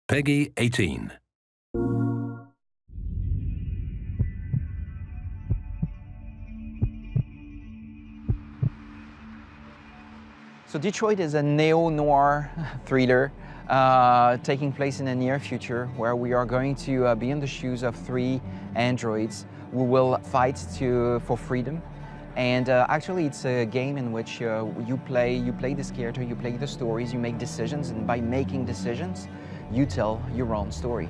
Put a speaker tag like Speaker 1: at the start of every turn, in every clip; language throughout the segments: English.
Speaker 1: Peggy 18.
Speaker 2: So Detroit is a neo-noir thriller taking place in the near future, where we are going to be in the shoes of three androids who will fight for freedom. And actually it's a game in which you play this character, you play the stories, you make decisions, and by making decisions, you tell your own story.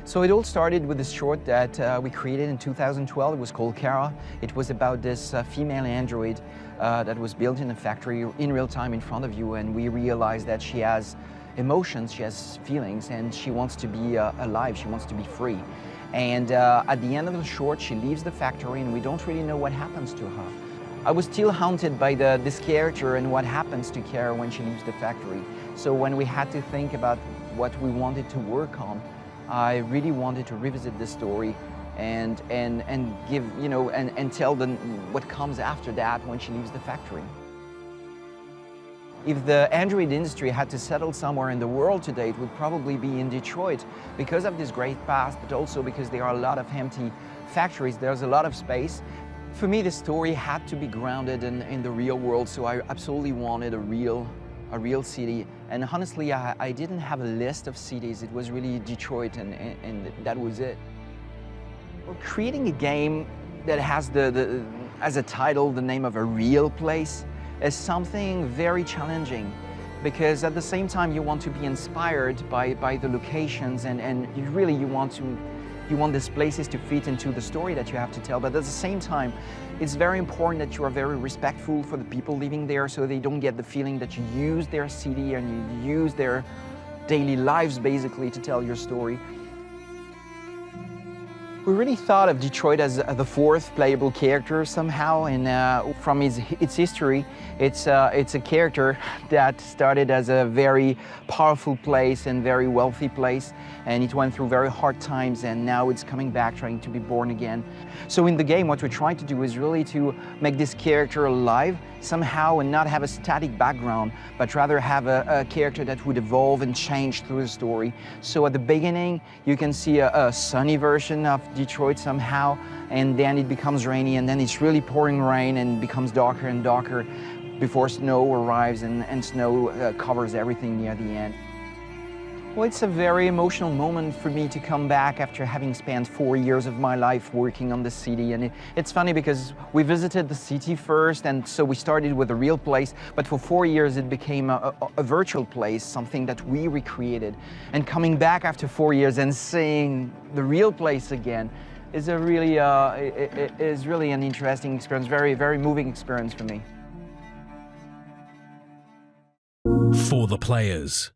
Speaker 2: So it all started with this short that we created in 2012. It was called Kara. It was about this female android that was built in a factory in real time in front of you, and we realized that she has emotions, she has feelings, and she wants to be alive, she wants to be free. And at the end of the short, she leaves the factory and we don't really know what happens to her. I was still haunted by this character and what happens to Kara when she leaves the factory. So when we had to think about what we wanted to work on, I really wanted to revisit the story and give, and tell them what comes after that when she leaves the factory. If the Android industry had to settle somewhere in the world today, it would probably be in Detroit because of this great past, but also because there are a lot of empty factories, there's a lot of space. For me, the story had to be grounded in the real world, so I absolutely wanted a real city. And honestly, I didn't have a list of cities. It was really Detroit, and that was it. Well, creating a game that has as a title the name of a real place is something very challenging, because at the same time you want to be inspired by the locations, and you want these places to fit into the story that you have to tell, but at the same time it's very important that you are very respectful for the people living there, so they don't get the feeling that you use their city and you use their daily lives basically to tell your story. We really thought of Detroit as the fourth playable character somehow, and from its history, it's a character that started as a very powerful place and very wealthy place, and it went through very hard times, and now it's coming back trying to be born again. So in the game, what we're trying to do is really to make this character alive somehow and not have a static background, but rather have a character that would evolve and change through the story. So at the beginning, you can see a sunny version of Detroit somehow, and then it becomes rainy, and then it's really pouring rain and becomes darker and darker before snow arrives, and snow covers everything near the end. Well, it's a very emotional moment for me to come back after having spent 4 years of my life working on the city. And it's funny because we visited the city first, and so we started with a real place, but for 4 years it became a virtual place, something that we recreated. And coming back after 4 years and seeing the real place again is really an interesting experience, very, very moving experience for me.
Speaker 1: For the players.